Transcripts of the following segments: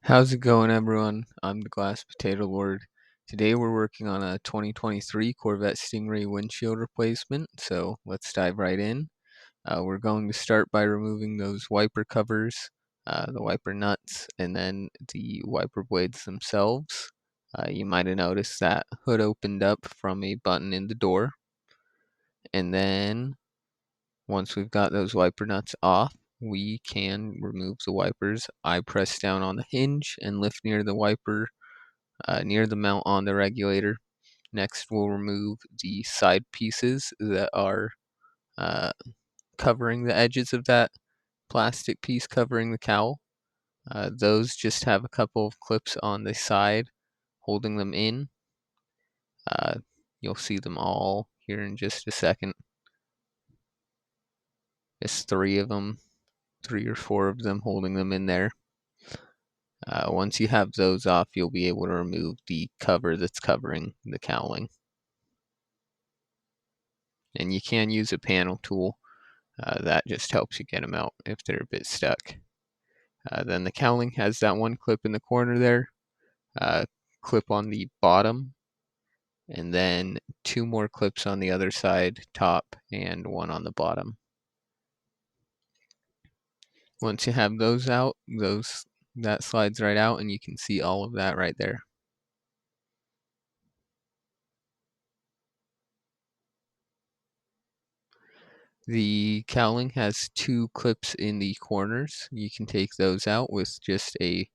How's it going, everyone? I'm the Glass Potato Lord. Today we're working on a 2023 Corvette Stingray windshield replacement, so let's dive right in. We're going to start by removing those wiper covers, the wiper nuts, and then the wiper blades themselves. You might have noticed that hood opened up from a button in the door. And then once we've got those wiper nuts off, we can remove the wipers. I press down on the hinge and lift near the wiper, near the mount on the regulator. Next, we'll remove the side pieces that are uh, covering the edges of that plastic piece covering the cowl. Those just have a couple of clips on the side holding them in. Uh, you'll see them all here in just a second. There's three of them, 3 or 4 of them holding them in there. Once you have those off, you'll be able to remove the cover that's covering the cowling. And you can use a panel tool. That just helps you get them out if they're a bit stuck. Then the cowling has that one clip in the corner there, clip on the bottom, and then 2 more clips on the other side, top, and one on the bottom. Once you have those out, that slides right out, and you can see all of that right there. The cowling has 2 clips in the corners. You can take those out with just a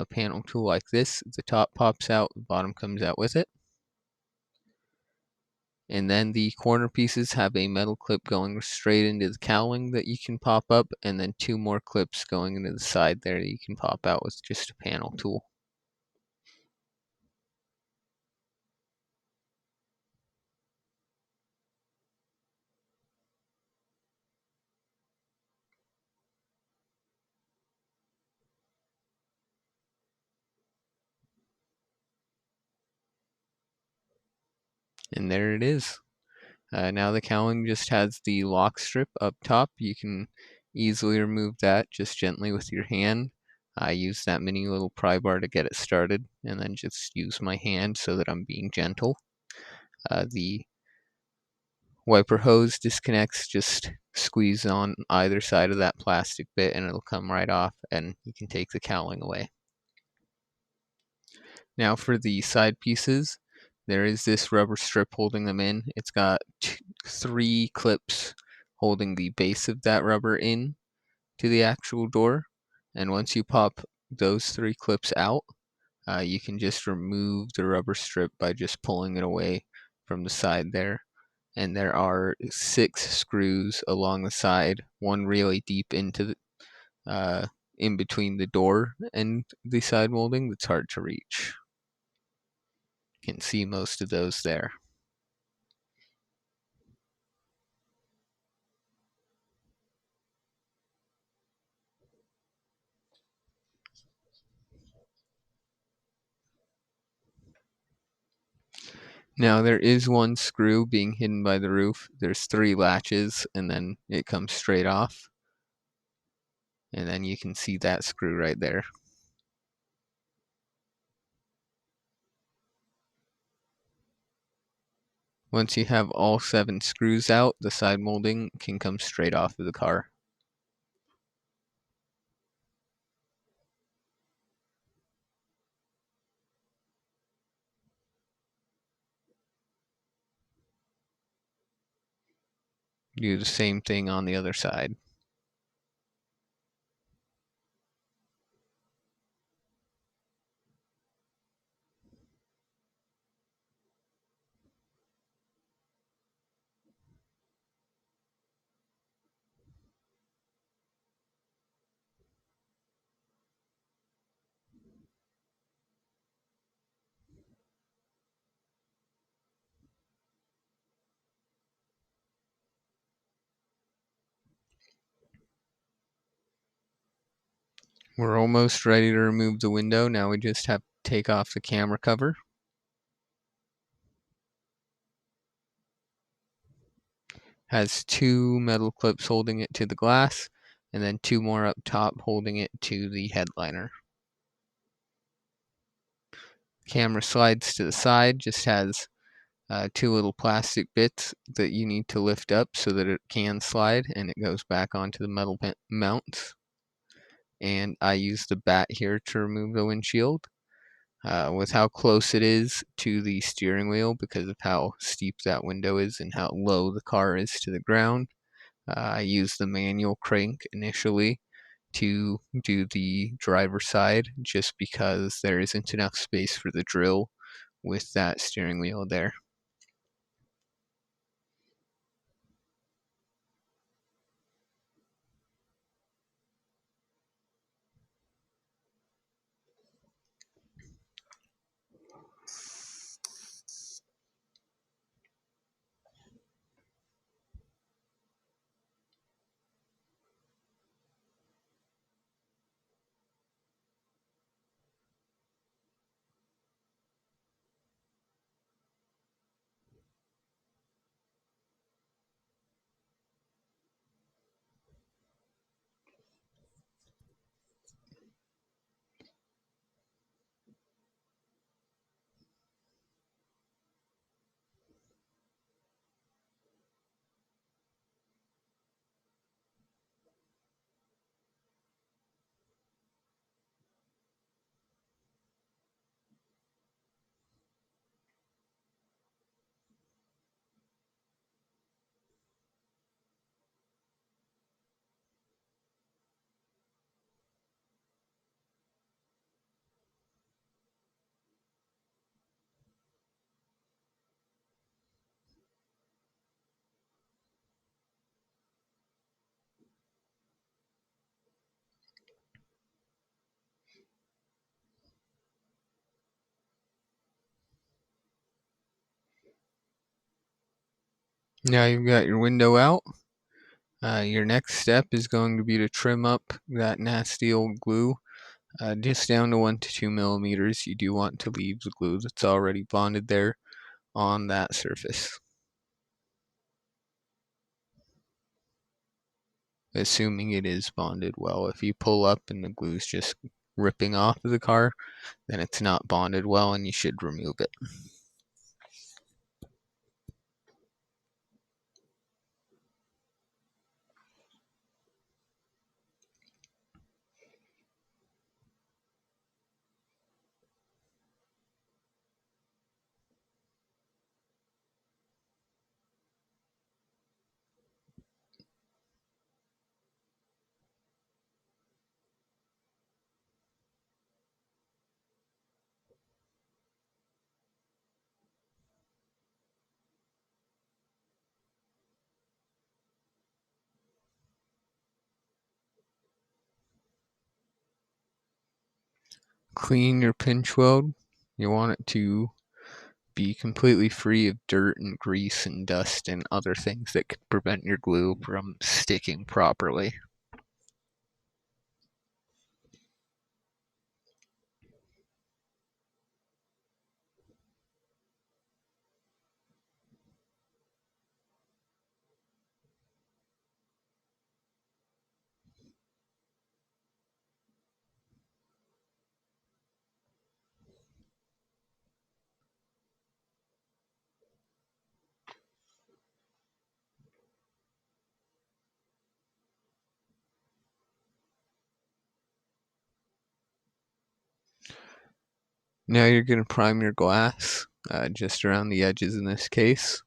panel tool like this. The top pops out, the bottom comes out with it. And then the corner pieces have a metal clip going straight into the cowling that you can pop up, and then 2 more clips going into the side there that you can pop out with just a panel tool. And there it is. Now the cowling just has the lock strip up top. You can easily remove that just gently with your hand. I use that mini little pry bar to get it started, and then just use my hand so that I'm being gentle. The wiper hose disconnects, just squeeze on either side of that plastic bit and it'll come right off, and you can take the cowling away. Now for the side pieces, there is this rubber strip holding them in. It's got 3 clips holding the base of that rubber in to the actual door, and once you pop those 3 clips out, you can just remove the rubber strip by just pulling it away from the side there. And there are 6 screws along the side, one really deep into the in between the door and the side molding that's hard to reach. You can see most of those there. Now there is one screw being hidden by the roof. There's 3 latches and then it comes straight off. And then you can see that screw right there. Once you have all 7 screws out, the side molding can come straight off of the car. Do the same thing on the other side. We're almost ready to remove the window. Now we just have to take off the camera cover. Has 2 metal clips holding it to the glass, and then 2 more up top holding it to the headliner. Camera slides to the side, just has two little plastic bits that you need to lift up so that it can slide, and it goes back onto the metal mounts. And I use the bat here to remove the windshield. With how close it is to the steering wheel because of how steep that window is and how low the car is to the ground, I use the manual crank initially to do the driver's side just because there isn't enough space for the drill with that steering wheel there. Now you've got your window out. Your next step is going to be to trim up that nasty old glue just down to 1 to 2 millimeters. You do want to leave the glue that's already bonded there on that surface, assuming it is bonded well. If you pull up and the glue's just ripping off of the car, then it's not bonded well and you should remove it. Clean your pinch weld. You want it to be completely free of dirt and grease and dust and other things that could prevent your glue from sticking properly. Now you're going to prime your glass just around the edges in this case.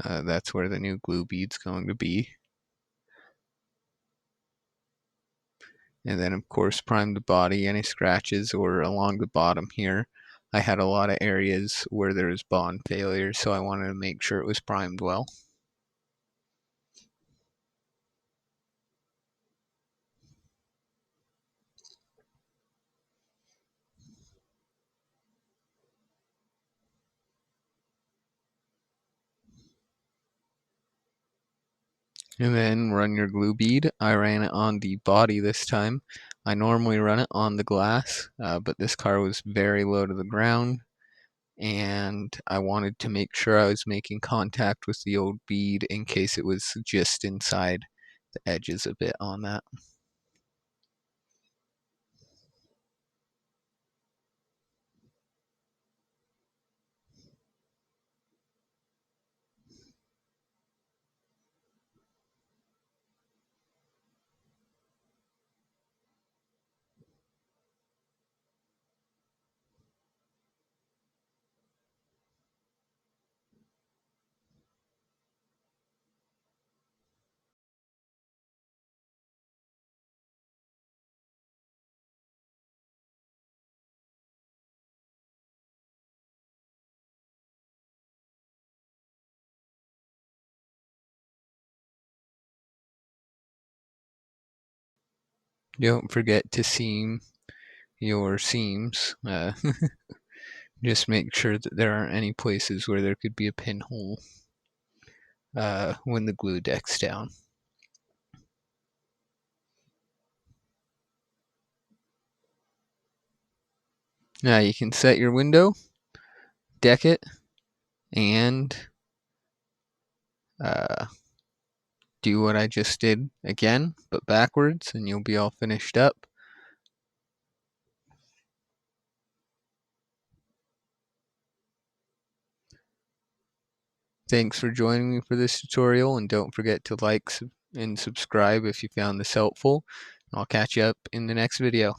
That's where the new glue bead's going to be. And then of course prime the body, any scratches or along the bottom here. I had a lot of areas where there was bond failure, so I wanted to make sure it was primed well. And then run your glue bead. I ran it on the body this time. I normally run it on the glass, but this car was very low to the ground, and I wanted to make sure I was making contact with the old bead in case it was just inside the edges a bit on that. Don't forget to seam your seams. Just make sure that there aren't any places where there could be a pinhole when the glue deck's down. Now you can set your window, deck it, and do what I just did again, but backwards, and you'll be all finished up. Thanks for joining me for this tutorial, and don't forget to like and subscribe if you found this helpful. I'll catch you up in the next video.